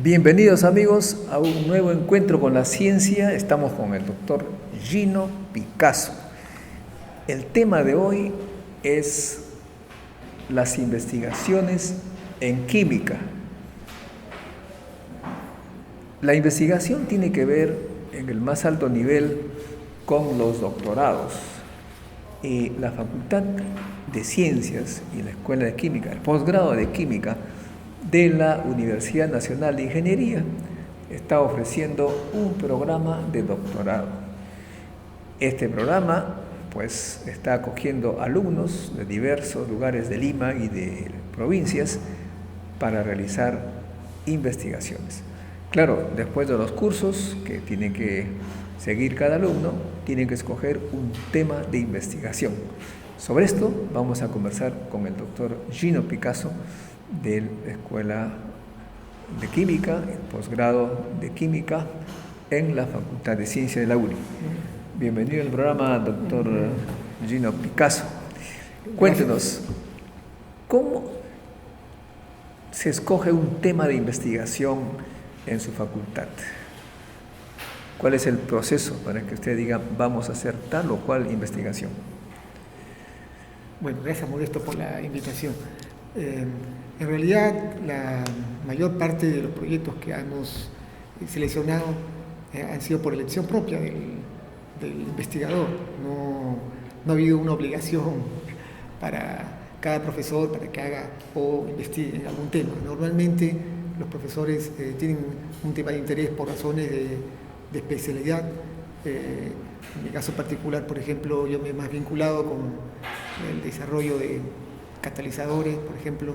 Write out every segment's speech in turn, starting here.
Bienvenidos amigos a un nuevo encuentro con la ciencia. Estamos con el doctor Gino Picasso. El tema de hoy es las investigaciones en química. La investigación tiene que ver en el más alto nivel con los doctorados. Y la Facultad de Ciencias y la Escuela de Química, el posgrado de Química de la Universidad Nacional de Ingeniería, está ofreciendo un programa de doctorado. Este programa pues está acogiendo alumnos de diversos lugares de Lima y de provincias para realizar investigaciones. Claro, después de los cursos que tienen que seguir cada alumno, tienen que escoger un tema de investigación. Sobre esto vamos a conversar con el doctor Gino Picasso de la Escuela de Química, el posgrado de Química en la Facultad de Ciencias de la UNI. Bienvenido al programa, doctor Gino Picasso. Cuéntenos, ¿cómo se escoge un tema de investigación en su facultad? ¿Cuál es el proceso para que usted diga vamos a hacer tal o cual investigación? Bueno, gracias Modesto por la invitación. En realidad, la mayor parte de los proyectos que hemos seleccionado han sido por elección propia del investigador. No ha habido una obligación para cada profesor para que haga o investigue en algún tema. Normalmente los profesores tienen un tema de interés por razones de especialidad. En mi caso particular, por ejemplo, yo me he más vinculado con el desarrollo de catalizadores, por ejemplo,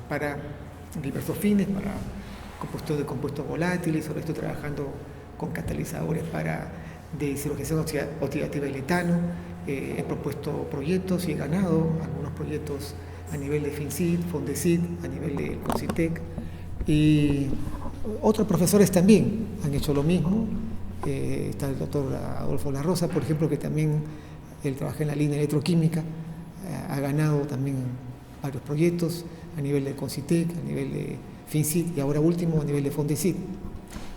para diversos fines, para compuestos de compuestos volátiles. Ahora estoy trabajando con catalizadores para deshidrogenación oxidativa del etano. He propuesto proyectos y he ganado algunos proyectos a nivel de FINCIT, FONDECIT, a nivel de CONCITEC, y otros profesores también han hecho lo mismo. Está el doctor Adolfo La Rosa, por ejemplo, que también él trabaja en la línea electroquímica, ha ganado también varios proyectos a nivel de CONCITEC, a nivel de FINCIT y ahora último a nivel de FONDECIT.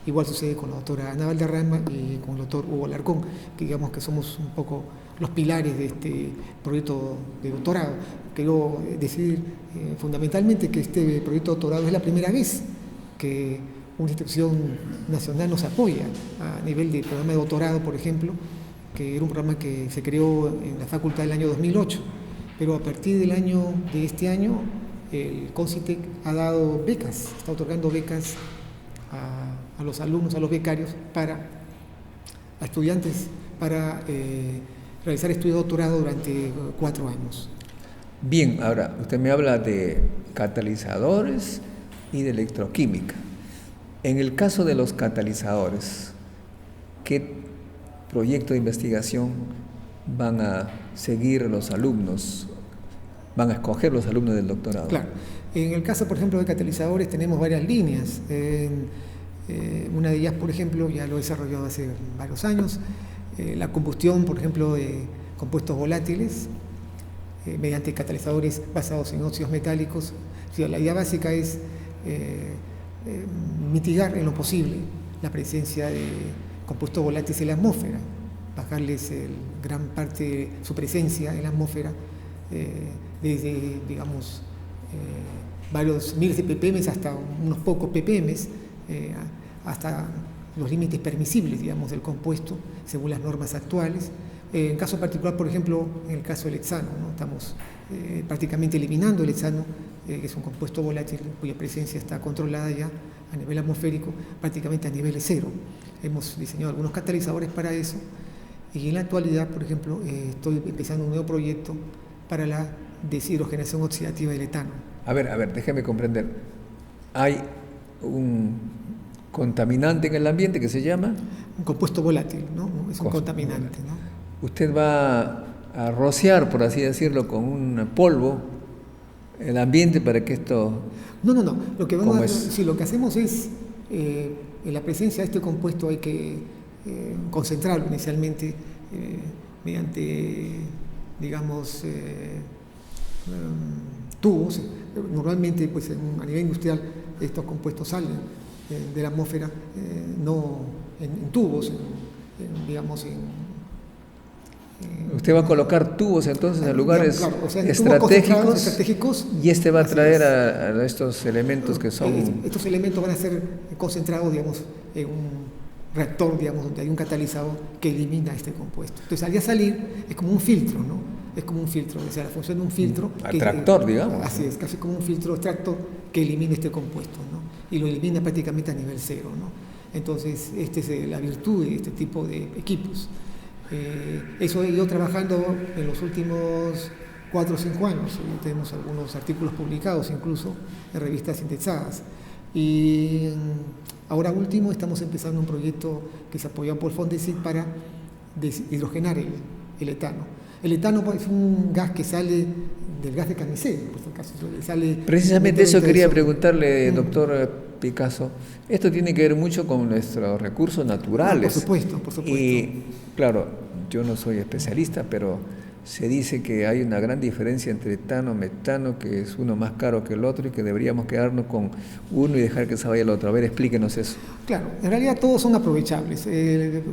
Igual sucede con la doctora Ana Valderrama y con el doctor Hugo Alarcón, que digamos que somos un poco los pilares de este proyecto de doctorado. Quiero decir fundamentalmente que este proyecto de doctorado es la primera vez que una institución nacional nos apoya a nivel del programa de doctorado, por ejemplo, que era un programa que se creó en la facultad del año 2008, pero a partir de este año el CONCITEC ha dado becas, está otorgando becas a los alumnos, a los becarios, a estudiantes, para realizar estudios de doctorado durante 4 años. Bien, ahora usted me habla de catalizadores y de electroquímica. En el caso de los catalizadores, ¿qué proyecto de investigación van a seguir los alumnos, van a escoger los alumnos del doctorado? Claro, en el caso, por ejemplo, de catalizadores tenemos varias líneas. Una de ellas, por ejemplo, ya lo he desarrollado hace varios años, la combustión, por ejemplo, de compuestos volátiles mediante catalizadores basados en óxidos metálicos. O sea, la idea básica es mitigar en lo posible la presencia de compuestos volátiles en la atmósfera, bajarles gran parte de su presencia en la atmósfera, desde, digamos, varios miles de ppm hasta unos pocos ppm, hasta los límites permisibles, digamos, del compuesto, según las normas actuales. En caso particular, por ejemplo, en el caso del hexano, ¿no? Estamos prácticamente eliminando el hexano, que es un compuesto volátil cuya presencia está controlada ya a nivel atmosférico, prácticamente a nivel cero. Hemos diseñado algunos catalizadores para eso, y en la actualidad, por ejemplo, estoy empezando un nuevo proyecto para la deshidrogenación oxidativa del etano. A ver, déjeme comprender. Hay un contaminante en el ambiente que se llama... Un compuesto volátil, ¿no? Es un contaminante, ¿no? Usted va a rociar, por así decirlo, con un polvo el ambiente para que esto... No. Lo que hacemos es, en la presencia de este compuesto hay que concentrarlo inicialmente mediante, digamos, tubos. Normalmente, pues, a nivel industrial estos compuestos salen de la atmósfera, no en tubos, digamos, Usted va a colocar tubos entonces en lugares claro, o sea, estratégicos y este va a traer a estos elementos que son... Estos elementos van a ser concentrados, digamos, en un reactor, digamos, donde hay un catalizador que elimina este compuesto. Entonces, al ya salir, es como un filtro, ¿no? Es como un filtro, o sea, la función de un filtro... Atractor, digamos. Así es, casi como un filtro extractor que elimina este compuesto, ¿no? Y lo elimina prácticamente a nivel cero, ¿no? Entonces, esta es la virtud de este tipo de equipos. Eso he ido trabajando en los últimos 4 o 5 años. Tenemos algunos artículos publicados incluso en revistas indexadas. Y ahora último estamos empezando un proyecto que se apoya por Fondesit para hidrogenar el etano. El etano es un gas que sale del gas de camisea, por si acaso. Sale precisamente eso quería preguntarle, doctor Picasso. Esto tiene que ver mucho con nuestros recursos naturales. Por supuesto, por supuesto. Y claro, yo no soy especialista, pero se dice que hay una gran diferencia entre etano, metano, que es uno más caro que el otro y que deberíamos quedarnos con uno y dejar que se vaya el otro. A ver, explíquenos eso. Claro, en realidad todos son aprovechables,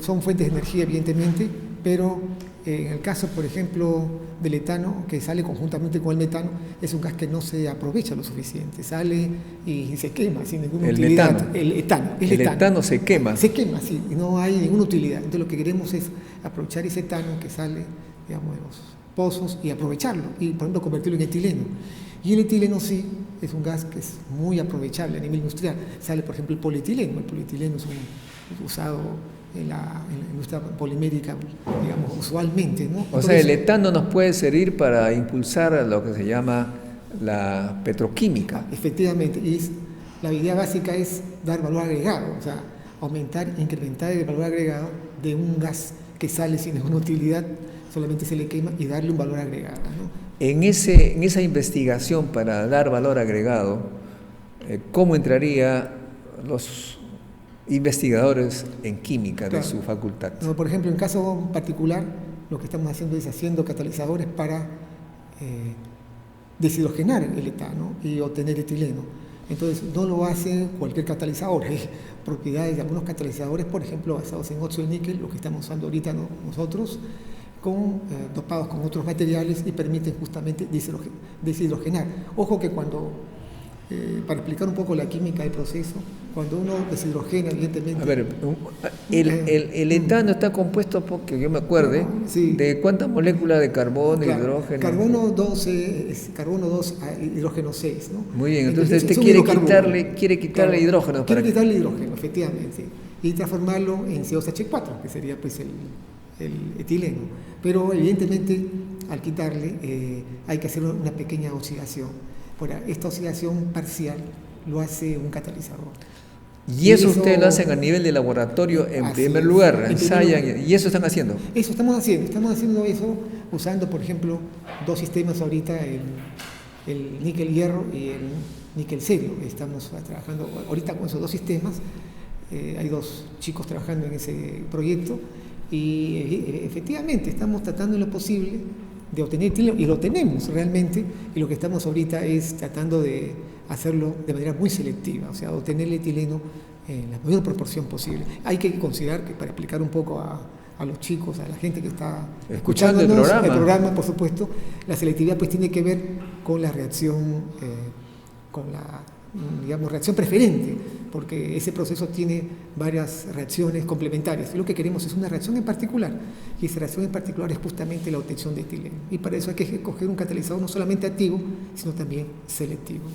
son fuentes de energía evidentemente, pero en el caso, por ejemplo, del etano, que sale conjuntamente con el metano, es un gas que no se aprovecha lo suficiente, sale y se quema sin ninguna utilidad. Metano. El etano se quema. Se quema, sí, y no hay ninguna utilidad. Entonces lo que queremos es aprovechar ese etano que sale, digamos, de los pozos y aprovecharlo, y por ejemplo convertirlo en etileno. Y el etileno sí es un gas que es muy aprovechable a nivel industrial. Sale, por ejemplo, el polietileno. El polietileno es usado en la industria polimérica, digamos, usualmente, ¿no? O sea, el etano nos puede servir para impulsar lo que se llama la petroquímica. Efectivamente, y la idea básica es dar valor agregado, o sea, aumentar, incrementar el valor agregado de un gas que sale sin ninguna utilidad, solamente se le quema y darle un valor agregado, ¿no? En esa investigación para dar valor agregado, ¿cómo entraría los investigadores en química de su facultad? No, por ejemplo, en caso particular, lo que estamos haciendo es haciendo catalizadores para deshidrogenar el etano y obtener etileno. Entonces, no lo hace cualquier catalizador. Hay propiedades de algunos catalizadores, por ejemplo, basados en óxido de níquel, lo que estamos usando ahorita nosotros, dopados con otros materiales y permiten justamente deshidrogenar. Ojo que cuando, para explicar un poco la química del proceso, cuando uno deshidrogena, evidentemente... A ver, el etano está compuesto, porque yo me acuerde, sí, de cuántas moléculas de carbono, claro, hidrógeno... Carbono 2, hidrógeno 6, ¿no? Muy bien, entonces usted quiere quitarle claro, hidrógeno. Quiere quitarle hidrógeno, efectivamente, y transformarlo en CO2H4, que sería pues el etileno. Pero evidentemente al quitarle hay que hacer una pequeña oxidación. Ahora, esta oxidación parcial lo hace un catalizador. Y eso ustedes lo hacen a nivel de laboratorio en primer lugar, ensayan, y eso están haciendo. Eso estamos haciendo eso usando, por ejemplo, 2 sistemas ahorita, el níquel-hierro y el níquel-cerio. Estamos trabajando ahorita con esos 2 sistemas, hay 2 chicos trabajando en ese proyecto, y efectivamente estamos tratando en lo posible de obtener etileno, y lo tenemos realmente, y lo que estamos ahorita es tratando de hacerlo de manera muy selectiva, o sea, obtener el etileno en la mayor proporción posible. Hay que considerar que, para explicar un poco a los chicos, a la gente que está escuchando el programa, por supuesto, la selectividad pues tiene que ver con la reacción, con la, digamos, reacción preferente, porque ese proceso tiene varias reacciones complementarias. Y lo que queremos es una reacción en particular, y esa reacción en particular es justamente la obtención de etileno. Y para eso hay que escoger un catalizador no solamente activo, sino también selectivo.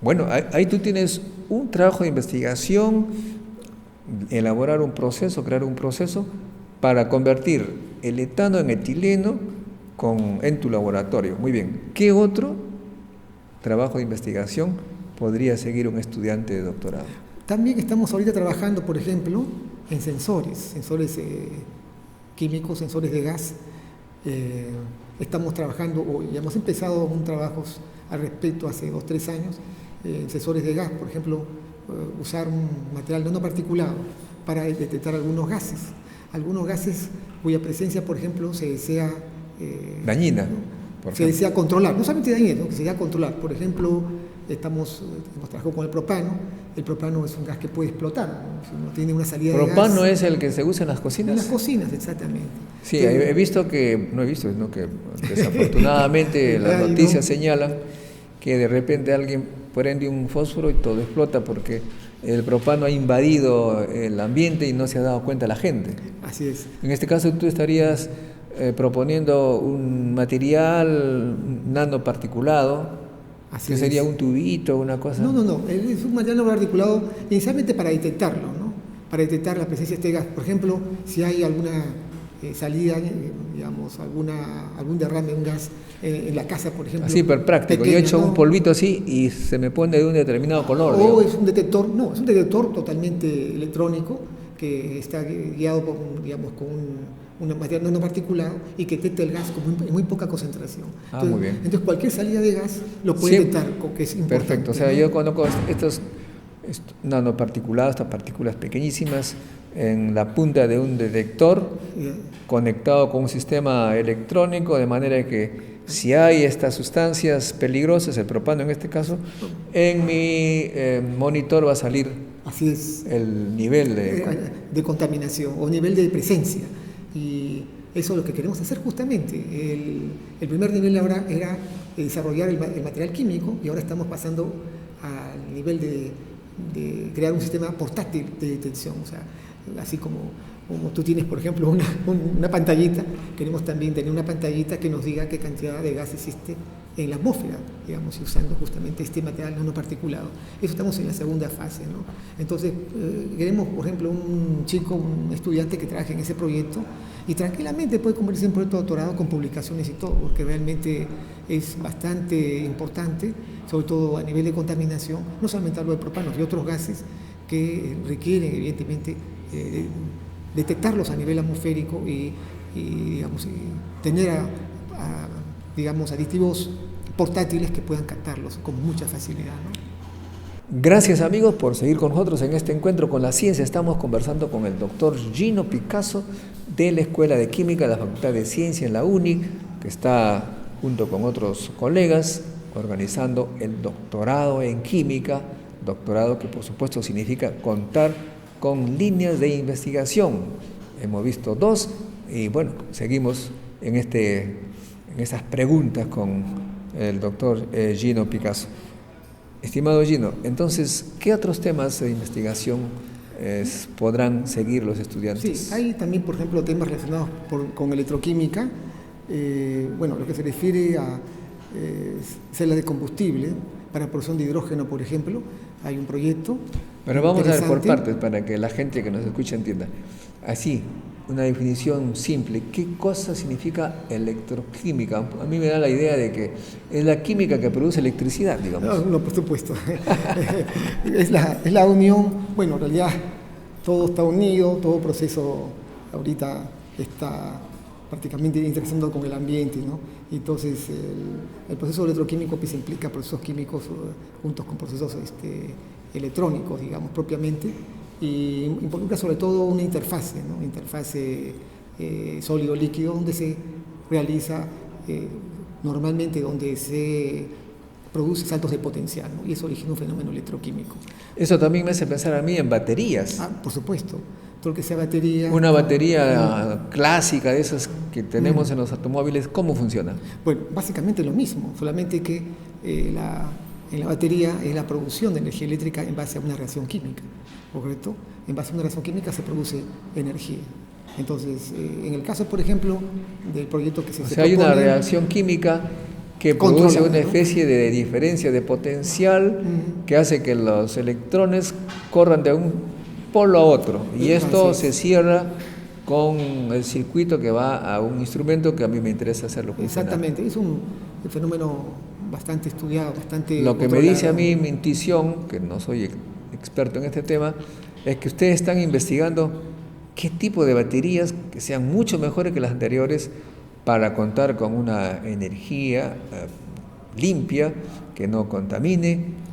Bueno, ahí tú tienes un trabajo de investigación, elaborar un proceso, crear un proceso para convertir el etano en etileno en tu laboratorio. Muy bien. ¿Qué otro trabajo de investigación podría seguir un estudiante de doctorado? También estamos ahorita trabajando, por ejemplo, en sensores químicos, sensores de gas. Estamos trabajando, o ya hemos empezado un trabajo al respecto hace 2 o 3 años, sensores de gas, por ejemplo, usar un material nanoparticulado para detectar algunos gases cuya presencia, por ejemplo, se desea dañina, se desea controlar, no solamente dañina, sino que se desea controlar. Por ejemplo, hemos trabajado con el propano. El propano es un gas que puede explotar, ¿no? Si uno tiene una salida de gas. ¿Propano es el que se usa en las cocinas? En las cocinas, exactamente. Sí, he visto que, no he visto, sino que desafortunadamente las noticias señalan que de repente alguien prende un fósforo y todo explota porque el propano ha invadido el ambiente y no se ha dado cuenta la gente. Así es. En este caso tú estarías proponiendo un material nanoparticulado, Así que es. sería un tubito, una cosa. No. Es un material nanoparticulado inicialmente para detectarlo, ¿no? Para detectar la presencia de este gas. Por ejemplo, si hay alguna salida, digamos, algún derrame de un gas en la casa, por ejemplo. Así, hiper práctico. Pequeña, yo he hecho ¿no? un polvito así y se me pone de un determinado color. O es un detector, no, es un detector totalmente electrónico que está guiado por, digamos, con un material nanoparticulado y que detecta el gas en muy poca concentración. Entonces, muy bien. Entonces cualquier salida de gas lo puede detectar, que es importante. Perfecto. O sea, ¿no? yo conozco estos nanoparticulados, estas partículas pequeñísimas en la punta de un detector conectado con un sistema electrónico, de manera que si hay estas sustancias peligrosas, el propano en este caso, en mi monitor va a salir Así es. el nivel de contaminación o nivel de presencia. Y eso es lo que queremos hacer justamente. El primer nivel ahora era desarrollar el material químico y ahora estamos pasando al nivel de crear un sistema portátil de detección. O sea, así como tú tienes, por ejemplo, una pantallita, queremos también tener una pantallita que nos diga qué cantidad de gas existe en la atmósfera, digamos, y usando justamente este material nanoparticulado. Eso estamos en la segunda fase, ¿no? Entonces, queremos, por ejemplo, un estudiante que trabaje en ese proyecto y tranquilamente puede convertirse en proyecto de doctorado con publicaciones y todo, porque realmente es bastante importante, sobre todo a nivel de contaminación, no solamente hablo de propano, y otros gases que requieren, evidentemente, detectarlos a nivel atmosférico y digamos, tener digamos, aditivos portátiles que puedan captarlos con mucha facilidad, ¿no? Gracias amigos por seguir con nosotros en este encuentro con la ciencia. Estamos conversando con el doctor Gino Picasso de la Escuela de Química de la Facultad de Ciencia en la UNI, que está junto con otros colegas organizando el doctorado en química, doctorado que por supuesto significa contar con líneas de investigación. Hemos visto 2 y bueno, seguimos en esas preguntas con el doctor Gino Picasso. Estimado Gino, entonces, ¿qué otros temas de investigación podrán seguir los estudiantes? Sí, hay también, por ejemplo, temas relacionados con electroquímica. Bueno, lo que se refiere a celdas de combustible para producción de hidrógeno, por ejemplo, hay un proyecto. Pero vamos a ver por partes para que la gente que nos escucha entienda. Así, una definición simple. ¿Qué cosa significa electroquímica? A mí me da la idea de que es la química que produce electricidad, digamos. No, por supuesto. es la unión, bueno, en realidad todo está unido, todo proceso ahorita está prácticamente interaccionando con el ambiente, ¿no? Entonces, el proceso electroquímico pues implica procesos químicos juntos con procesos electrónicos, digamos, propiamente, y involucra sobre todo una interfase, ¿no? Interfase sólido-líquido, donde se realiza normalmente donde se produce saltos de potencial, ¿no? Y eso origina un fenómeno electroquímico. Eso también me hace pensar a mí en baterías. Por supuesto. Todo lo que sea batería. Una batería clásica de esas que tenemos en los automóviles, ¿cómo funciona? Bueno, básicamente lo mismo, solamente que en la batería es la producción de energía eléctrica en base a una reacción química, ¿correcto? En base a una reacción química se produce energía. Entonces, en el caso, por ejemplo, del proyecto que se propone... hay una reacción química que produce una especie de diferencia de potencial que hace que los electrones corran de un polo a otro, y esto se cierra con el circuito que va a un instrumento que a mí me interesa hacerlo funcionar. Exactamente, es un fenómeno bastante estudiado, bastante Lo que controlado. me dice a mí mi intuición, que no soy experto en este tema, es que ustedes están investigando qué tipo de baterías que sean mucho mejores que las anteriores para contar con una energía limpia, que no contamine,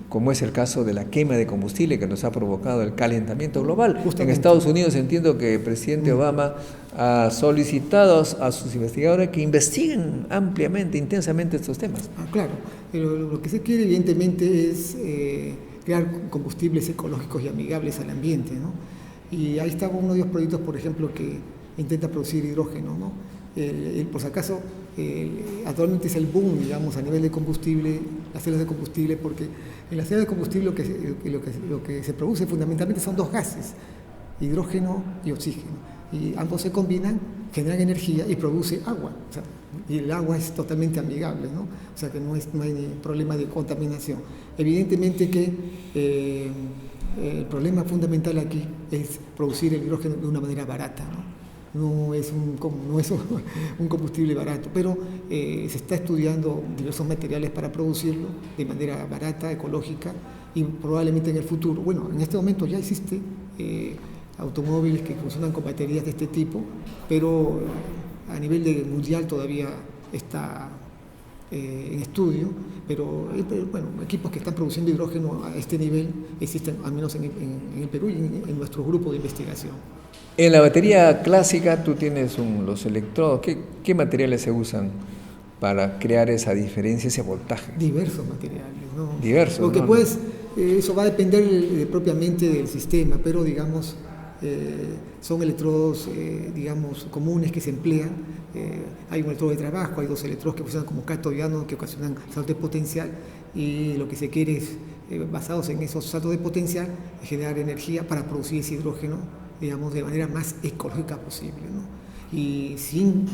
como es el caso de la quema de combustible que nos ha provocado el calentamiento global. Justamente. En Estados Unidos entiendo que el presidente Obama ha solicitado a sus investigadores que investiguen ampliamente, intensamente estos temas. Claro, pero lo que se quiere evidentemente es crear combustibles ecológicos y amigables al ambiente, ¿no? Y ahí está uno de los proyectos, por ejemplo, que intenta producir hidrógeno, ¿no? Por si acaso, actualmente es el boom, digamos, a nivel de combustible, las células de combustible, porque en las células de combustible lo que se produce fundamentalmente son dos gases, hidrógeno y oxígeno, y ambos se combinan, generan energía y produce agua, o sea, y el agua es totalmente amigable, ¿no? O sea que no hay ni problema de contaminación. Evidentemente que el problema fundamental aquí es producir el hidrógeno de una manera barata, ¿no? No es un combustible barato, pero se está estudiando diversos materiales para producirlo de manera barata, ecológica, y probablemente en el futuro, bueno, en este momento ya existe automóviles que funcionan con baterías de este tipo, pero a nivel mundial todavía está en estudio, pero bueno, equipos que están produciendo hidrógeno a este nivel existen, al menos en el Perú y en nuestro grupo de investigación. En la batería clásica tú tienes los electrodos. ¿Qué materiales se usan para crear esa diferencia, ese voltaje? Diversos materiales, ¿no? Diversos. Porque ¿no? pues eso va a depender propiamente del sistema, pero digamos son electrodos digamos comunes que se emplean. Hay un electrodo de trabajo, hay dos electrodos que funcionan como cátodo y ánodo que ocasionan saltos de potencial, y lo que se quiere es, basados en esos saltos de potencial, generar energía para producir ese hidrógeno, digamos, de manera más ecológica posible, ¿no? Y sin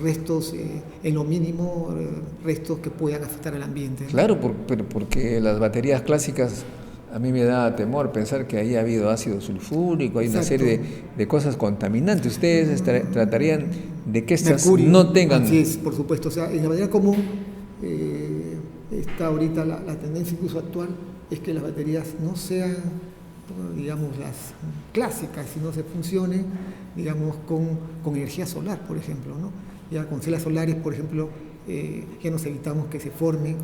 restos, en lo mínimo, restos que puedan afectar al ambiente, ¿no? Claro, porque las baterías clásicas, a mí me da temor pensar que ahí ha habido ácido sulfúrico, hay Exacto. una serie de cosas contaminantes. Ustedes tratarían de que estas Mercurio, no tengan... Así es, por supuesto. O sea, en la batería común está ahorita la tendencia incluso actual, es que las baterías no sean, digamos, las clásicas, sino se funcionen, digamos, con energía solar, por ejemplo, ¿no? Ya con celdas solares, por ejemplo, ya nos evitamos que se formen,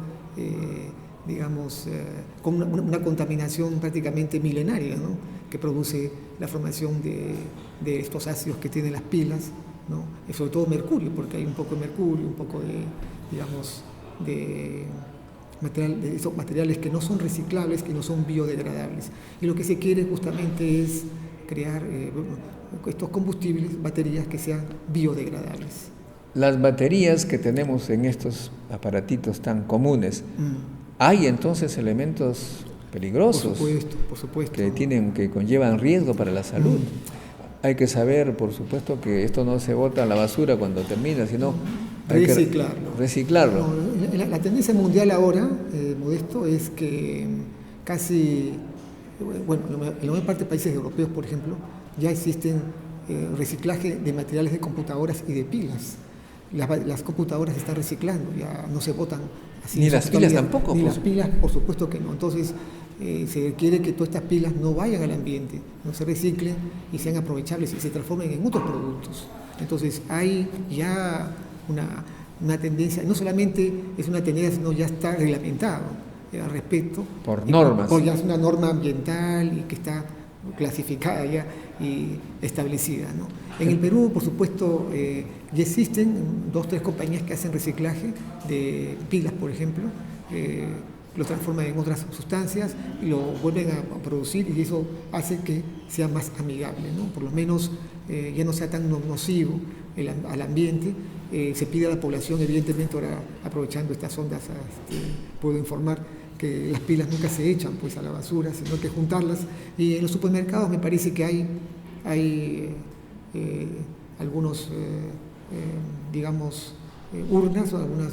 con una contaminación prácticamente milenaria, ¿no? Que produce la formación de estos ácidos que tienen las pilas, ¿no? Y sobre todo mercurio, porque hay un poco de mercurio, un poco de esos materiales que no son reciclables, que no son biodegradables. Y lo que se quiere justamente es crear estos combustibles, baterías que sean biodegradables. Las baterías que tenemos en estos aparatitos tan comunes, ¿hay entonces elementos peligrosos? Por supuesto. Que conllevan riesgo para la salud? Hay que saber, por supuesto, que esto no se bota a la basura cuando termina, sino hay reciclarlo. No, la tendencia mundial ahora, Modesto, es que casi, bueno, en la mayor parte de países europeos, por ejemplo, ya existen reciclaje de materiales de computadoras y de pilas. Las computadoras se están reciclando, ya no se botan así. Ni las pilas tampoco. Ni las pilas, por supuesto que no. Entonces, se quiere que todas estas pilas no vayan al ambiente, no se reciclen y sean aprovechables y se transformen en otros productos. Entonces, hay ya una tendencia, no solamente es una tendencia, sino ya está reglamentado al respecto. Por normas. Porque ya es una norma ambiental y que está clasificada ya y establecida, ¿no? En el Perú, por supuesto, ya existen 2 o 3 compañías que hacen reciclaje de pilas, por ejemplo, lo transforman en otras sustancias y lo vuelven a producir, y eso hace que sea más amigable, ¿no? Por lo menos ya no sea tan nocivo al ambiente. Se pide a la población, evidentemente, ahora aprovechando estas ondas, puedo informar que las pilas nunca se echan pues a la basura, sino que juntarlas. Y en los supermercados me parece que hay algunos, urnas o algunos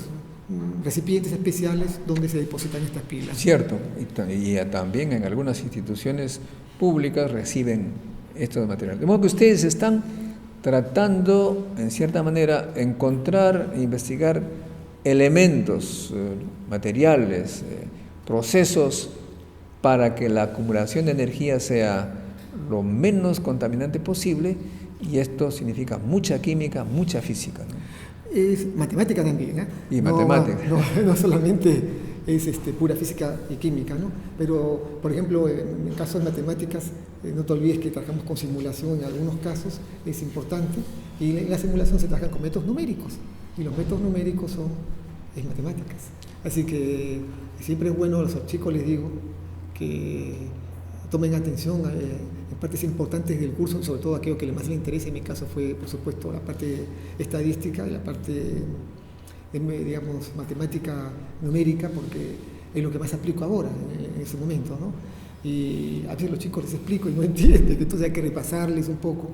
recipientes especiales donde se depositan estas pilas. Cierto, y también en algunas instituciones públicas reciben estos materiales. De modo que ustedes están tratando, en cierta manera, encontrar e investigar elementos, materiales, procesos para que la acumulación de energía sea lo menos contaminante posible, y esto significa mucha química, mucha física, ¿no? Es matemática también, ¿eh? Y matemática. No solamente es pura física y química, ¿no? Pero, por ejemplo, en el caso de matemáticas, no te olvides que trabajamos con simulación en algunos casos, es importante, y en la simulación se trabajan con métodos numéricos, y los métodos numéricos es matemáticas. Así que siempre es bueno, a los chicos les digo, que tomen atención en partes importantes del curso, sobre todo aquello que más les interesa. En mi caso fue, por supuesto, la parte estadística y la parte, digamos, matemática numérica, porque es lo que más aplico ahora, en ese momento, ¿no? Y a veces los chicos les explico y no entienden, entonces hay que repasarles un poco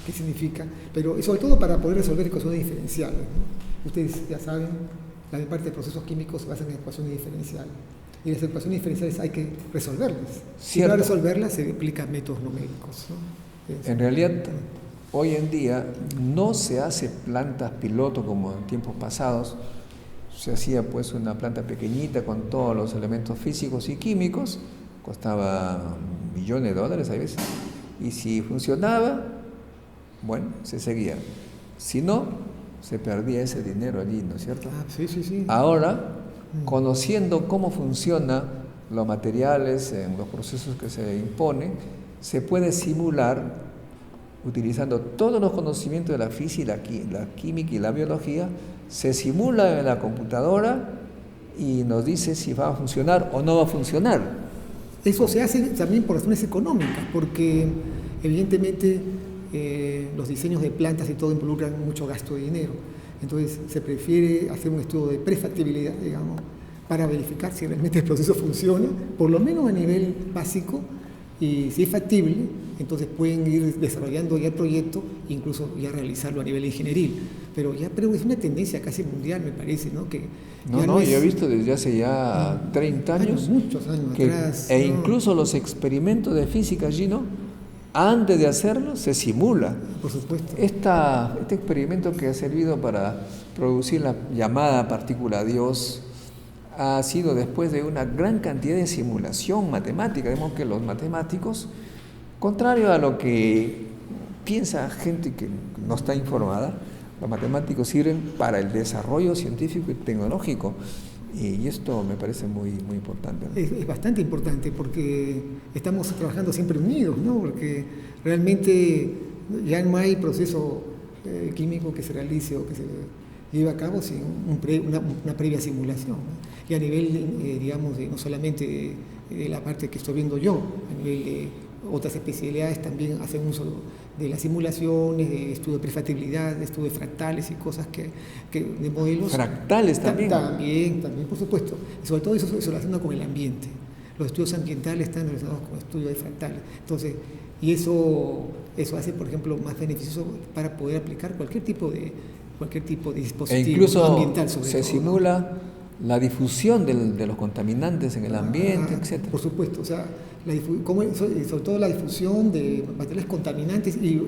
qué significa, pero sobre todo para poder resolver ecuaciones diferenciales, ¿no? Ustedes ya saben, la mayor parte de procesos químicos se basan en ecuaciones diferenciales. Y las ecuaciones diferenciales hay que resolverlas. Y para resolverlas se aplican métodos numéricos, ¿no? En realidad, hoy en día no se hace plantas piloto como en tiempos pasados. Se hacía pues una planta pequeñita con todos los elementos físicos y químicos, costaba $millones a veces. Y si funcionaba, bueno, se seguía. Si no, se perdía ese dinero allí, ¿no es cierto? Sí. Ahora, conociendo cómo funcionan los materiales en los procesos que se imponen, se puede simular, utilizando todos los conocimientos de la física, la química y la biología, se simula en la computadora y nos dice si va a funcionar o no va a funcionar. Eso se hace también por razones económicas, porque evidentemente los diseños de plantas y todo involucran mucho gasto de dinero. Entonces se prefiere hacer un estudio de prefactibilidad, digamos, para verificar si realmente el proceso funciona, por lo menos a nivel básico, y si es factible, entonces pueden ir desarrollando ya el proyecto, incluso ya realizarlo a nivel ingenieril. Pero es una tendencia casi mundial, me parece, ¿no? Que yo he visto desde hace ya 30 años, muchos años atrás. Incluso los experimentos de física, Gino, antes de hacerlo, se simula. Por supuesto. Este experimento que ha servido para producir la llamada partícula Dios ha sido después de una gran cantidad de simulación matemática. Vemos que los matemáticos, contrario a lo que piensa gente que no está informada, los matemáticos sirven para el desarrollo científico y tecnológico. Y esto me parece muy, muy importante, ¿no? Es bastante importante porque estamos trabajando siempre unidos, ¿no? Porque realmente ya no hay proceso químico que se realice o que se lleve a cabo sin una previa simulación, ¿no? Y a nivel, digamos, no solamente de la parte que estoy viendo yo, a nivel de otras especialidades también hacen uso de las simulaciones, de estudio de prefactibilidad, de estudio de fractales y cosas de modelos. ¿Fractales también? También, por supuesto. Y sobre todo eso se relaciona con el ambiente. Los estudios ambientales están relacionados con el estudio de fractales. Entonces, y eso hace, por ejemplo, más beneficioso para poder aplicar cualquier tipo de dispositivo incluso ambiental. Se simula la difusión de los contaminantes en el ambiente, etc. Por supuesto, o sea, sobre todo la difusión de materiales contaminantes, y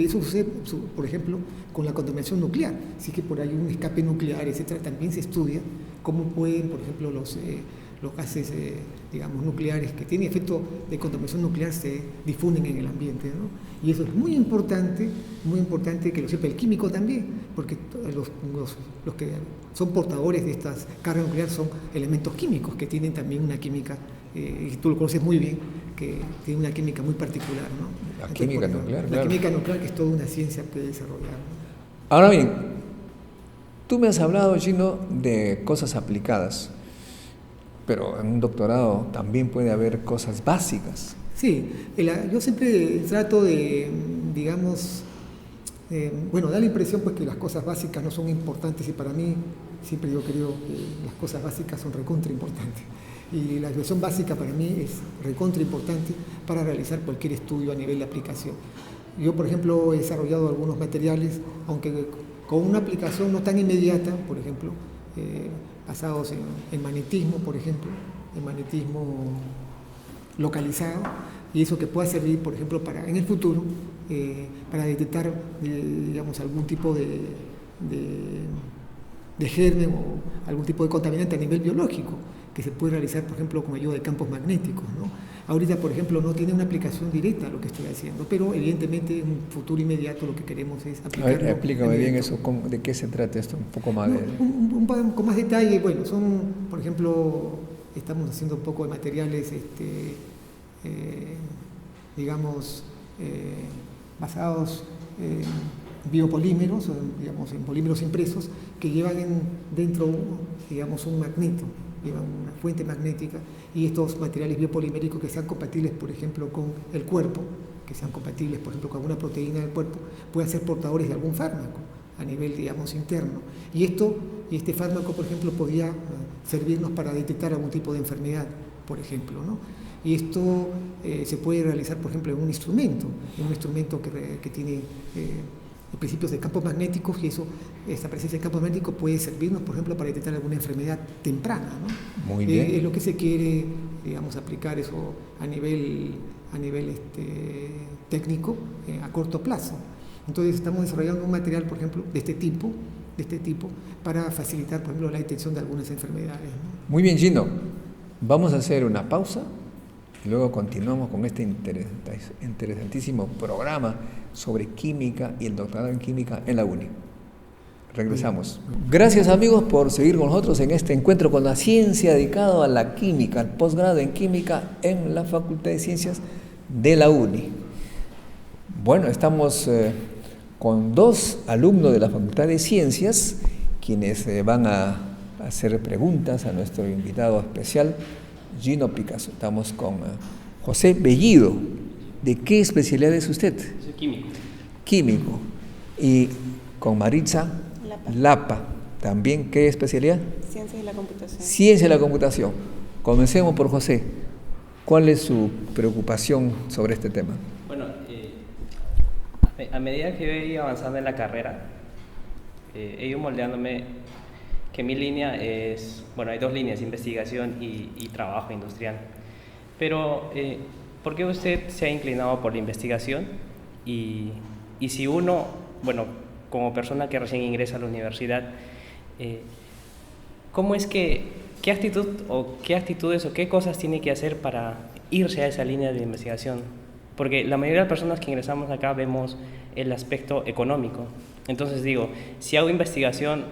eso sucede, por ejemplo, con la contaminación nuclear. Así que por ahí un escape nuclear, etcétera, también se estudia cómo pueden, por ejemplo, los gases, digamos, nucleares que tienen efecto de contaminación nuclear se difunden en el ambiente, ¿no? Y eso es muy importante que lo sepa el químico también, porque los que son portadores de estas cargas nucleares son elementos químicos que tienen también una química, y tú lo conoces muy bien, que tiene una química muy particular, ¿no? La química nuclear, La química nuclear, que es toda una ciencia que desarrollar, ¿no? Ahora bien, tú me has hablado, Gino, de cosas aplicadas, pero en un doctorado también puede haber cosas básicas. Sí, yo siempre trato de, digamos, da la impresión pues que las cosas básicas no son importantes, y para mí siempre yo creo que las cosas básicas son recontra importantes. Y la educación básica para mí es recontra importante para realizar cualquier estudio a nivel de aplicación. Yo, por ejemplo, he desarrollado algunos materiales, aunque con una aplicación no tan inmediata, por ejemplo, basados en magnetismo, por ejemplo, en magnetismo localizado, y eso que pueda servir, por ejemplo, en el futuro, para detectar, digamos, algún tipo de germen o algún tipo de contaminante a nivel biológico. que se puede realizar, por ejemplo, con ayuda de campos magnéticos, ¿no? Ahorita, por ejemplo, no tiene una aplicación directa a lo que estoy haciendo, pero evidentemente en un futuro inmediato lo que queremos es aplicarlo. A ver, explícame bien eso, ¿de qué se trata esto? Un poco más de... Un poco con más detalle, bueno, son, por ejemplo, estamos haciendo un poco de materiales, digamos, basados en biopolímeros, digamos, en polímeros impresos, que llevan dentro, digamos, un magneto, llevan una fuente magnética, y estos materiales biopoliméricos que sean compatibles, por ejemplo, con el cuerpo, que sean compatibles, por ejemplo, con alguna proteína del cuerpo, pueden ser portadores de algún fármaco a nivel, digamos, interno. Y este fármaco, por ejemplo, podría servirnos para detectar algún tipo de enfermedad, por ejemplo, ¿no? Y esto se puede realizar, por ejemplo, en un instrumento que tiene principios de campos magnéticos, y esta presencia de campos magnéticos puede servirnos, por ejemplo, para detectar alguna enfermedad temprana, ¿no? Muy bien. Es lo que se quiere, digamos, aplicar eso a nivel técnico a corto plazo. Entonces estamos desarrollando un material, por ejemplo, de este tipo, para facilitar, por ejemplo, la detección de algunas enfermedades, ¿no? Muy bien, Gino. Vamos a hacer una pausa y luego continuamos con este interesantísimo programa sobre química y el doctorado en química en la UNI. Regresamos. Gracias, amigos, por seguir con nosotros en este encuentro con la ciencia dedicado a la química, al posgrado en química en la Facultad de Ciencias de la UNI. Bueno, estamos con dos alumnos de la Facultad de Ciencias, quienes van a hacer preguntas a nuestro invitado especial, Gino Picasso. Estamos con José Bellido. ¿De qué especialidad es usted? Soy químico. Químico. Y con Maritza Lapa. ¿También qué especialidad? Ciencias de la computación. Ciencia de la computación. Comencemos por José. ¿Cuál es su preocupación sobre este tema? Bueno, a medida que yo he ido avanzando en la carrera, he ido moldeándome que mi línea es, bueno, hay dos líneas, investigación y trabajo industrial. Pero, ¿por qué usted se ha inclinado por la investigación? Y si uno, bueno, como persona que recién ingresa a la universidad, ¿cómo es que, qué actitudes o qué cosas tiene que hacer para irse a esa línea de investigación? Porque la mayoría de las personas que ingresamos acá vemos el aspecto económico. Entonces digo, si hago investigación,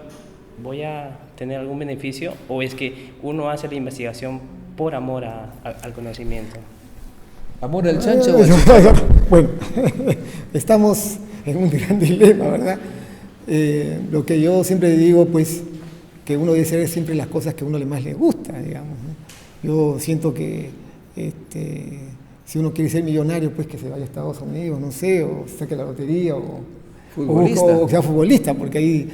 ¿voy a tener algún beneficio? ¿O es que uno hace la investigación por amor al conocimiento? ¿Amor al chancho o al chancho? Bueno, estamos en un gran dilema, ¿verdad? Lo que yo siempre digo, pues, que uno debe hacer siempre las cosas que a uno más le gusta, digamos, ¿no? Yo siento que si uno quiere ser millonario, pues que se vaya a Estados Unidos, no sé, o saque la lotería, o sea futbolista, porque ahí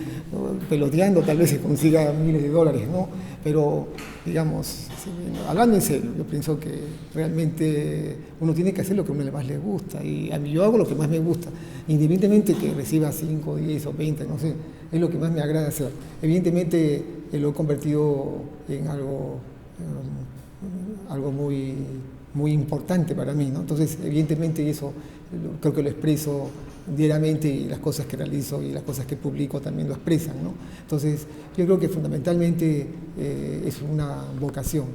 peloteando tal vez se consiga miles de dólares, ¿no? Pero, digamos, hablando en serio, yo pienso que realmente uno tiene que hacer lo que a uno más le gusta, y a mí yo hago lo que más me gusta, independientemente que reciba 5, 10 o 20, no sé, es lo que más me agrada hacer. Evidentemente lo he convertido en algo muy importante para mí, ¿no? Entonces, evidentemente eso creo que lo expreso diariamente, y las cosas que realizo y las cosas que publico también lo expresan, ¿no? Entonces, yo creo que fundamentalmente es una vocación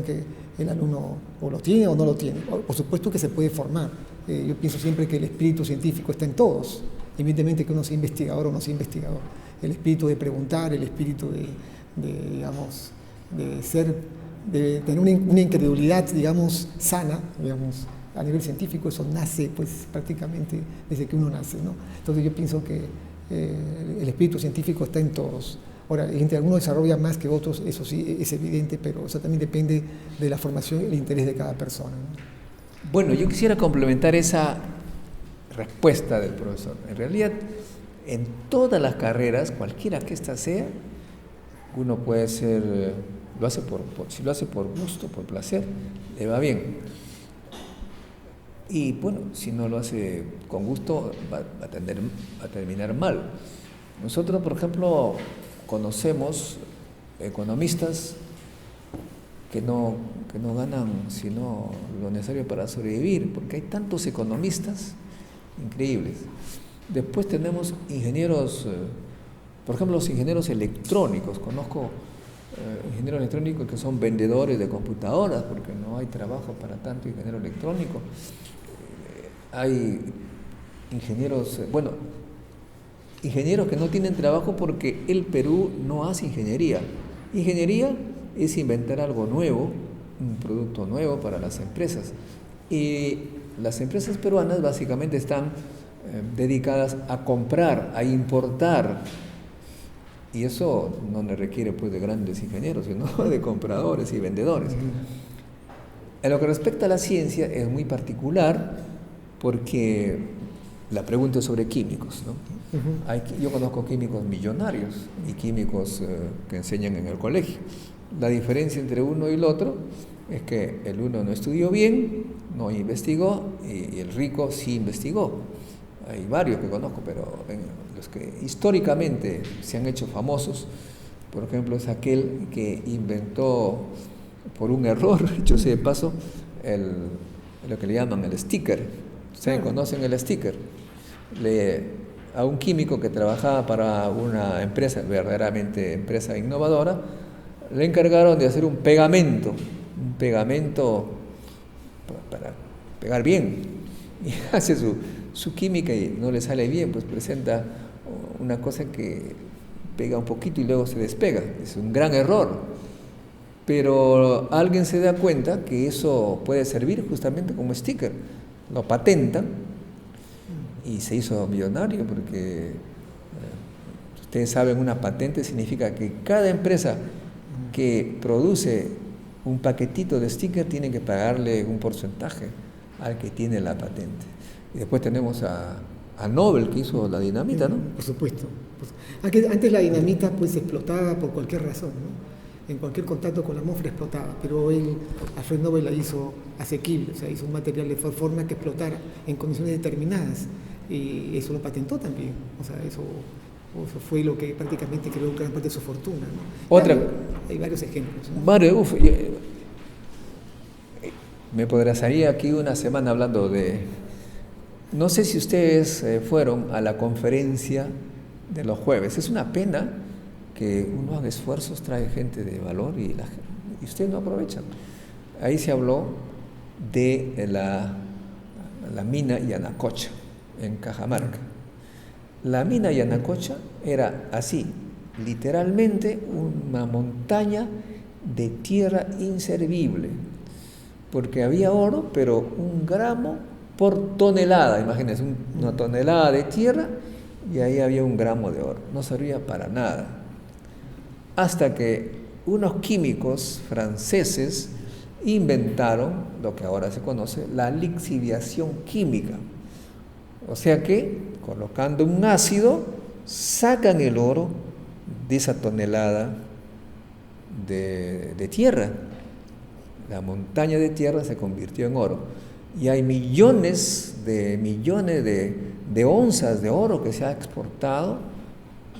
que el alumno o lo tiene o no lo tiene. Por supuesto que se puede formar. Yo pienso siempre que el espíritu científico está en todos, evidentemente que uno sea investigador o no sea investigador. El espíritu de preguntar, el espíritu digamos, de tener una incredulidad, digamos, sana, digamos, a nivel científico, eso nace pues prácticamente desde que uno nace, ¿no? Entonces yo pienso que el espíritu científico está en todos. Ahora, entre algunos desarrolla más que otros, eso sí es evidente, pero eso también depende de la formación y el interés de cada persona, ¿no? Bueno, yo quisiera complementar esa respuesta del profesor. En realidad, en todas las carreras, cualquiera que ésta sea, uno puede ser, si lo hace por gusto, por placer, le va bien. Y bueno, si no lo hace con gusto, va a terminar mal. Nosotros, por ejemplo, conocemos economistas que no ganan sino lo necesario para sobrevivir, porque hay tantos economistas increíbles. Después tenemos ingenieros, por ejemplo, los ingenieros electrónicos. Conozco ingenieros electrónicos que son vendedores de computadoras, porque no hay trabajo para tanto ingeniero electrónico. Hay ingenieros, ingenieros que no tienen trabajo porque el Perú no hace ingeniería. Ingeniería es inventar algo nuevo, un producto nuevo para las empresas. Y las empresas peruanas básicamente están dedicadas a comprar, a importar. Y eso no le requiere pues de grandes ingenieros, sino de compradores y vendedores. En lo que respecta a la ciencia es muy particular porque la pregunta es sobre químicos, ¿no? Yo conozco químicos millonarios y químicos que enseñan en el colegio. La diferencia entre uno y el otro es que el uno no estudió bien, no investigó, y el rico sí investigó. Hay varios que conozco, pero los que históricamente se han hecho famosos, por ejemplo, es aquel que inventó por un error, dicho sea de paso, lo que le llaman el sticker. ¿Ustedes conocen el sticker? A un químico que trabajaba para una empresa, verdaderamente empresa innovadora, le encargaron de hacer un pegamento para pegar bien. Y hace su química y no le sale bien, pues presenta una cosa que pega un poquito y luego se despega. Es un gran error. Pero alguien se da cuenta que eso puede servir justamente como sticker. Lo patentan y se hizo millonario porque ustedes saben, una patente significa que cada empresa que produce un paquetito de sticker tiene que pagarle un porcentaje al que tiene la patente. Y después tenemos a Nobel, que hizo la dinamita, ¿no? Por supuesto. Antes la dinamita pues explotaba por cualquier razón, ¿no? En cualquier contacto con la atmósfera explotaba, pero Alfred Nobel la hizo asequible, o sea, hizo un material de forma que explotara en condiciones determinadas, y eso lo patentó también, o sea, eso fue lo que prácticamente creó gran parte de su fortuna, ¿no? Hay varios ejemplos, ¿no? Me pasaría aquí una semana hablando de... No sé si ustedes fueron a la conferencia de los jueves. Es una pena que uno haga esfuerzos, trae gente de valor y ustedes no aprovechan. Ahí se habló de la mina Yanacocha, en Cajamarca. La mina Yanacocha era así, literalmente una montaña de tierra inservible, porque había oro, pero 1 gramo por tonelada. Imagínense, una tonelada de tierra y ahí había 1 gramo de oro. No servía para nada. Hasta que unos químicos franceses inventaron lo que ahora se conoce, la lixiviación química. O sea que, colocando un ácido, sacan el oro de esa tonelada de tierra. La montaña de tierra se convirtió en oro. Y hay millones de onzas de oro que se ha exportado,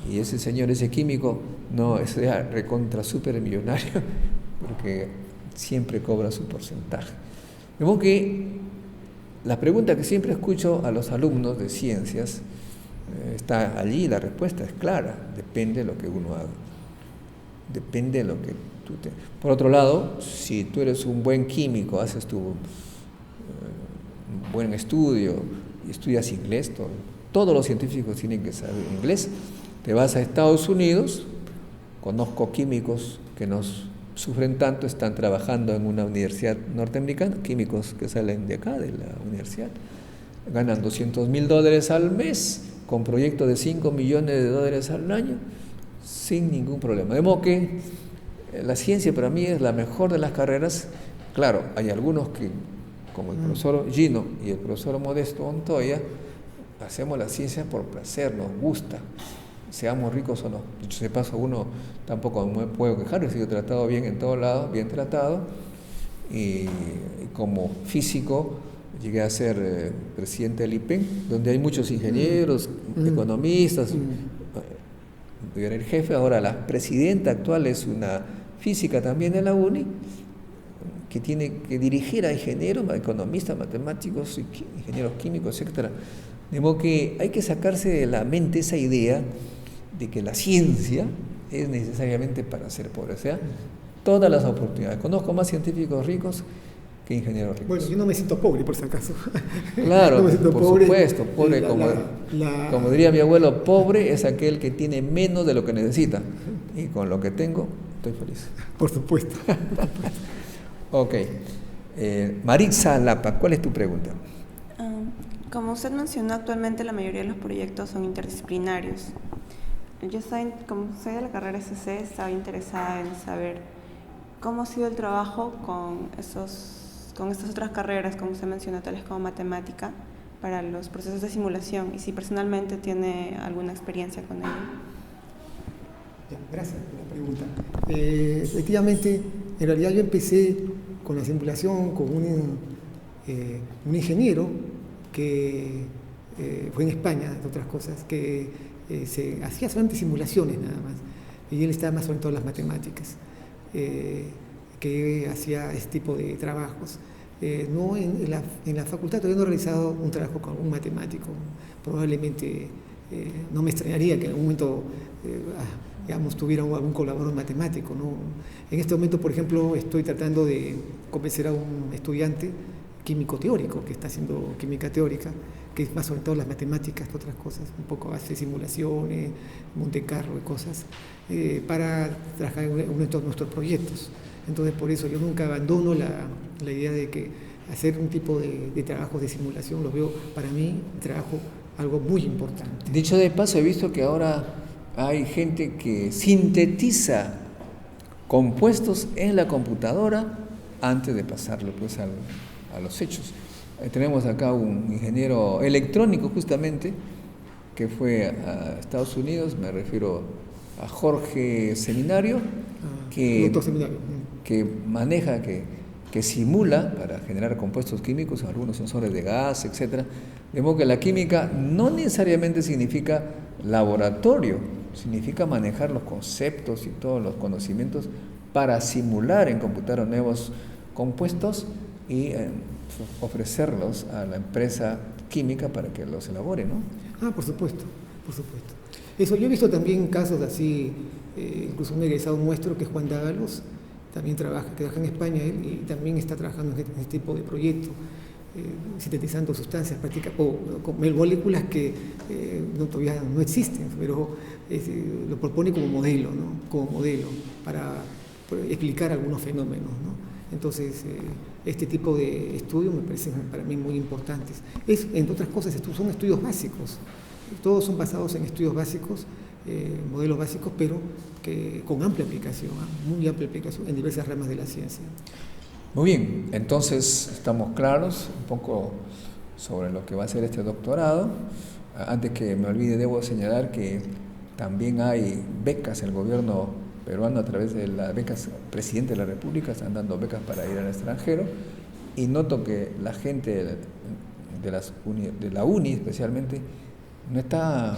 y ese señor, ese químico, no, es recontra súper millonario, porque siempre cobra su porcentaje. De modo que la pregunta que siempre escucho a los alumnos de ciencias está allí, la respuesta es clara: depende de lo que uno haga. Depende de lo que tú te... Por otro lado, si tú eres un buen químico, haces tu buen estudio y estudias inglés, todos los científicos tienen que saber inglés. Te vas a Estados Unidos, conozco químicos que nos sufren tanto, están trabajando en una universidad norteamericana, químicos que salen de acá, de la universidad, ganan $200,000 al mes, con proyectos de $5 millones al año, sin ningún problema. De modo que la ciencia para mí es la mejor de las carreras. Claro, hay algunos que, como el profesor Gino y el profesor Modesto Montoya, hacemos la ciencia por placer, nos gusta, seamos ricos o no. Dicho sea de paso, uno tampoco me puedo quejar, he sido tratado bien en todos lados, bien tratado, y como físico llegué a ser presidente del IPEN, donde hay muchos ingenieros, economistas. Yo era el jefe, ahora la presidenta actual es una física también de la UNI, que tiene que dirigir a ingenieros, economistas, matemáticos, ingenieros químicos, etc. De modo que hay que sacarse de la mente esa idea de que la ciencia es necesariamente para ser pobre. O sea, todas las oportunidades. Conozco más científicos ricos que ingenieros ricos. Bueno, yo no me siento pobre, por si acaso. Claro, no me siento por pobre. supuesto, pobre, como diría mi abuelo, pobre es aquel que tiene menos de lo que necesita. Y con lo que tengo, estoy feliz. Por supuesto. Ok. Maritza Lapa, ¿cuál es tu pregunta? Como usted mencionó, actualmente la mayoría de los proyectos son interdisciplinarios. Yo como soy de la carrera SC, estaba interesada en saber cómo ha sido el trabajo con estas otras carreras, como usted mencionó, tales como matemática, para los procesos de simulación, y si personalmente tiene alguna experiencia con ello. Gracias por la pregunta. Efectivamente, en realidad yo empecé con la simulación con un ingeniero que fue en España, entre otras cosas, que se hacía solamente simulaciones nada más, y él estaba más orientado a las matemáticas, que hacía este tipo de trabajos. No en la facultad todavía no he realizado un trabajo con un matemático. Probablemente no me extrañaría que en algún momento tuviera algún colaborador matemático, ¿no? En este momento, por ejemplo, estoy tratando de convencer a un estudiante químico teórico que está haciendo química teórica, que es más orientado a las matemáticas que otras cosas, un poco hace simulaciones, Monte Carlo y cosas, para trabajar en uno de nuestros proyectos. Entonces, por eso yo nunca abandono la idea de que hacer un tipo de trabajos de simulación, lo veo para mí trabajo algo muy importante. Dicho de paso, he visto que ahora hay gente que sintetiza compuestos en la computadora antes de pasarlo pues a los hechos. Tenemos acá un ingeniero electrónico justamente que fue a Estados Unidos, me refiero a Jorge Seminario, que maneja, que simula para generar compuestos químicos, algunos sensores de gas, etc. De modo que la química no necesariamente significa laboratorio, significa manejar los conceptos y todos los conocimientos para simular en computadora nuevos compuestos y ofrecerlos a la empresa química para que los elabore, ¿no? Por supuesto, por supuesto. Eso, yo he visto también casos así, incluso un egresado nuestro que es Juan Dávalos, también trabaja en España él, y también está trabajando en este tipo de proyectos, sintetizando sustancias con moléculas que todavía no existen, pero lo propone como modelo, ¿no? Como modelo para explicar algunos fenómenos, ¿no? Entonces, este tipo de estudios me parecen para mí muy importantes. Entre otras cosas, son estudios básicos. Todos son basados en estudios básicos, modelos básicos, pero que con amplia aplicación, muy amplia aplicación en diversas ramas de la ciencia. Muy bien, entonces estamos claros un poco sobre lo que va a ser este doctorado. Antes que me olvide, debo señalar que también hay becas, el gobierno peruano a través de las becas, presidente de la República, están dando becas para ir al extranjero, y noto que la gente de la UNI especialmente no está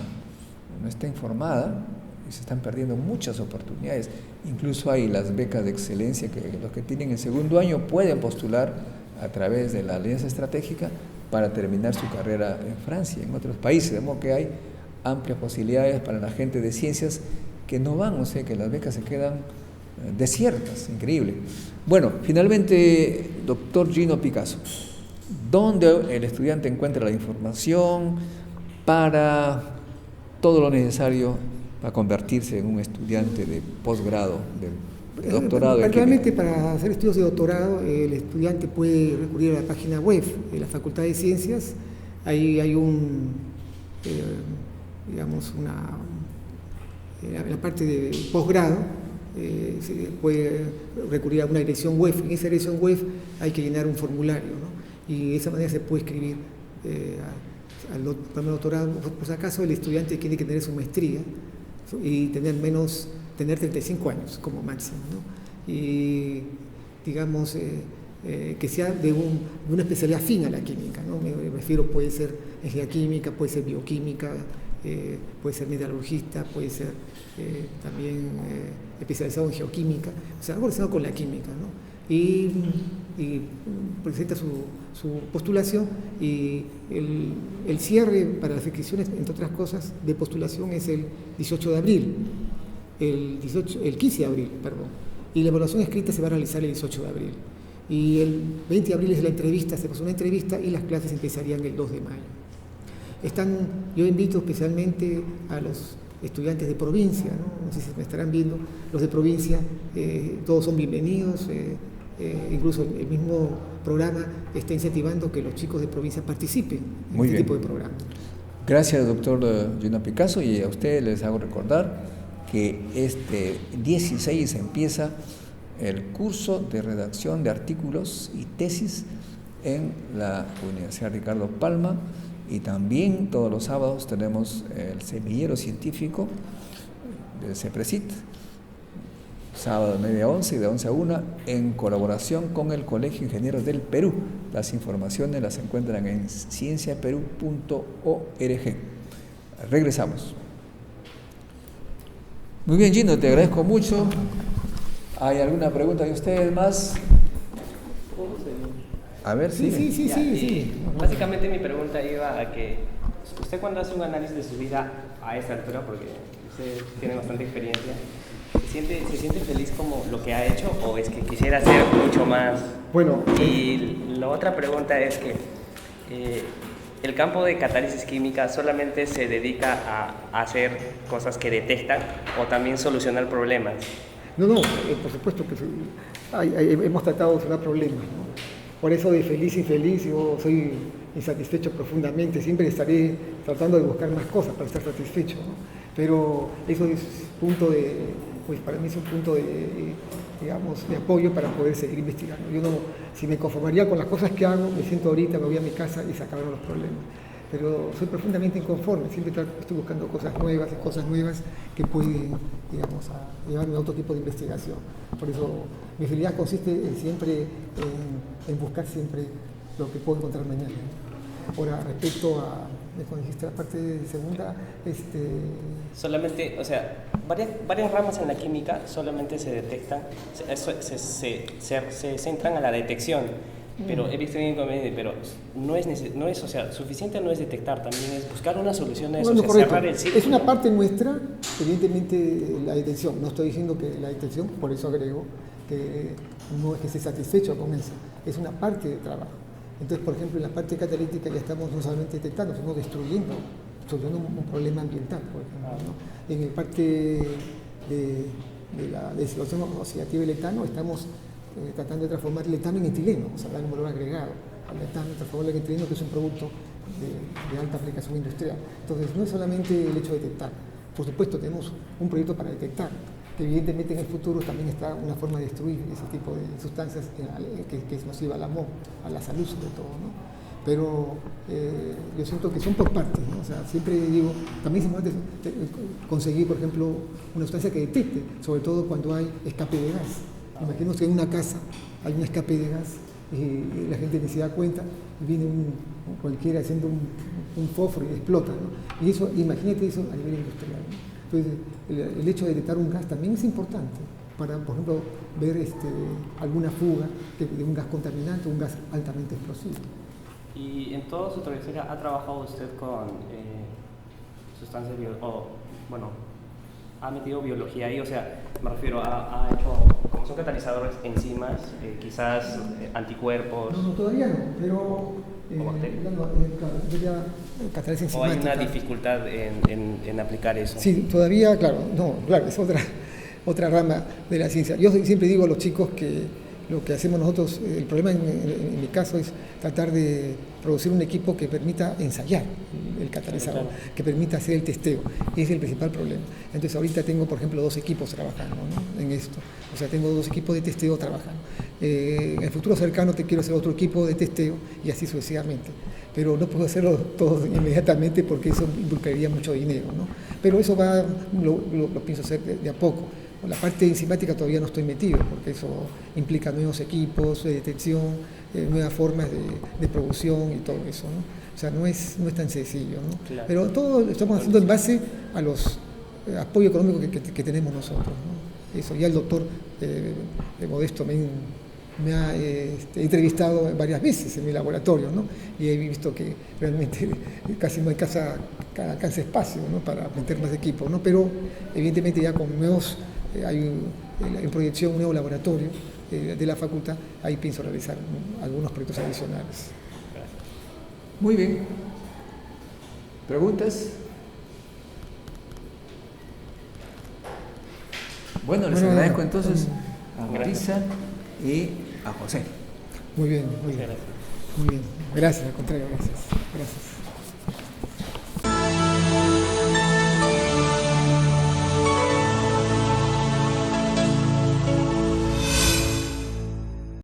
informada y se están perdiendo muchas oportunidades. Incluso hay las becas de excelencia que los que tienen el segundo año pueden postular a través de la alianza estratégica para terminar su carrera en Francia, en otros países, de modo que hay amplias posibilidades para la gente de ciencias que no van, o sea que las becas se quedan desiertas, increíble. Bueno, finalmente, doctor Gino Picasso, ¿dónde el estudiante encuentra la información para todo lo necesario para convertirse en un estudiante de posgrado, de doctorado? Realmente para hacer estudios de doctorado, el estudiante puede recurrir a la página web de la Facultad de Ciencias. Ahí hay en la parte de posgrado, se puede recurrir a una dirección web. En esa dirección web hay que llenar un formulario, ¿no? Y de esa manera se puede escribir al primer doctorado. Por si acaso el estudiante tiene que tener su maestría y tener 35 años como máximo, ¿no? Y digamos que sea de una especialidad afín a la química, ¿no? Me refiero, puede ser ingeniería química, puede ser bioquímica, puede ser metalurgista, puede ser también especializado en geoquímica, o sea, algo relacionado con la química, ¿no? Y presenta su postulación, y el cierre para las inscripciones, entre otras cosas, de postulación es el 18 de abril. el 15 de abril, perdón, y la evaluación escrita se va a realizar el 18 de abril. Y el 20 de abril es la entrevista, se pasó una entrevista y las clases empezarían el 2 de mayo. Yo invito especialmente a los estudiantes de provincia, no sé si me estarán viendo, los de provincia, todos son bienvenidos, incluso el mismo programa está incentivando que los chicos de provincia participen en este tipo de programas. Gracias, doctor Juna Picasso, y a ustedes les hago recordar que este 16 empieza el curso de redacción de artículos y tesis en la Universidad Ricardo Palma, y también todos los sábados tenemos el semillero científico del CEPRESIT, sábado de 9 a 11 y de 11 a 1, en colaboración con el Colegio de Ingenieros del Perú. Las informaciones las encuentran en cienciaperú.org. Regresamos. Muy bien, Gino, te agradezco mucho. ¿Hay alguna pregunta de ustedes más? A ver, sí. Básicamente mi pregunta iba a que usted, cuando hace un análisis de su vida a esta altura, porque usted tiene bastante experiencia, ¿se siente feliz como lo que ha hecho, o es que quisiera hacer mucho más? Bueno, y la otra pregunta es que el campo de catálisis química solamente se dedica a hacer cosas que detectan, o también solucionar problemas. No, por supuesto que hemos tratado de solucionar problemas, ¿no? Por eso de feliz y infeliz yo soy insatisfecho profundamente, siempre estaré tratando de buscar más cosas para estar satisfecho, ¿no? Pero eso es para mí es un punto de apoyo para poder seguir investigando. Si me conformaría con las cosas que hago, me siento ahorita, me voy a mi casa y se acabaron los problemas. Pero soy profundamente inconforme, siempre estoy buscando cosas nuevas que pueden, llevarme a otro tipo de investigación. Por eso mi felicidad consiste en buscar siempre lo que puedo encontrar mañana. Ahora, respecto a, cuando dijiste la parte segunda, solamente, o sea, varias ramas en la química solamente se detectan, se centran a la detección. Pero he visto un inconveniente, pero no es, o sea, suficiente no es detectar, también es buscar una solución a eso, bueno, correcto. Cerrar el círculo. Es una parte nuestra, evidentemente, la detección. No estoy diciendo que la detección, por eso agrego, que no es que esté satisfecho con eso, es una parte de trabajo. Entonces, por ejemplo, en la parte catalítica ya estamos no solamente detectando, sino destruyendo un problema ambiental, por ejemplo, ¿no? En la parte de la desilusión oxidativa del etano estamos tratando de transformar el etano en etileno, o sea, dar un valor agregado al etano, transformarlo en etileno, que es un producto de alta aplicación industrial. Entonces, no es solamente el hecho de detectar. Por supuesto, tenemos un proyecto para detectar, que evidentemente en el futuro también está una forma de destruir ese tipo de sustancias que es nociva a la salud sobre todo, ¿no? Pero yo siento que son por partes, ¿no? O sea, siempre digo, también es importante conseguir, por ejemplo, una sustancia que detecte, sobre todo cuando hay escape de gas. Imaginemos que en una casa hay un escape de gas y la gente ni se da cuenta, y viene cualquiera haciendo un fósforo y explota, ¿no? Y eso, imagínate eso a nivel industrial, ¿no? Entonces, el hecho de detectar un gas también es importante para, por ejemplo, ver alguna fuga de un gas contaminante, un gas altamente explosivo. Y en toda su trayectoria, ¿ha trabajado usted con sustancias ha metido biología ahí? O sea, me refiero, ha hecho, como son catalizadores, enzimas, quizás anticuerpos. No, todavía no, pero cataliza enzimática. ¿O hay una dificultad en aplicar eso? Sí, todavía, claro, es otra rama de la ciencia. Yo siempre digo a los chicos que lo que hacemos nosotros, el problema en mi caso es tratar de producir un equipo que permita ensayar el catalizador, que permita hacer el testeo. Ese es el principal problema. Entonces ahorita tengo, por ejemplo, 2 equipos trabajando, ¿no? En esto. O sea, tengo 2 equipos de testeo trabajando. En el futuro cercano te quiero hacer otro equipo de testeo y así sucesivamente. Pero no puedo hacerlo todo inmediatamente porque eso involucraría mucho dinero, ¿no? Pero eso lo pienso hacer de a poco. La parte enzimática todavía no estoy metido, porque eso implica nuevos equipos de detección, nuevas formas de producción y todo eso, ¿no? O sea, no es tan sencillo, ¿no? Claro. Pero todo lo estamos haciendo en base a los apoyos económicos que tenemos nosotros, ¿no? Eso, ya el doctor Modesto también me ha entrevistado varias veces en mi laboratorio, ¿no? Y he visto que realmente casi no hay alcanza espacio, ¿no? Para meter más equipos, ¿no? Pero evidentemente ya con nuevos, en proyección un nuevo laboratorio de la facultad, ahí pienso realizar, ¿no? Algunos proyectos adicionales. Muy bien. ¿Preguntas? Bueno, les agradezco entonces a Marisa y a José. Muy bien, muy Muchas bien. gracias. Muy bien. Gracias, al contrario, gracias. Gracias.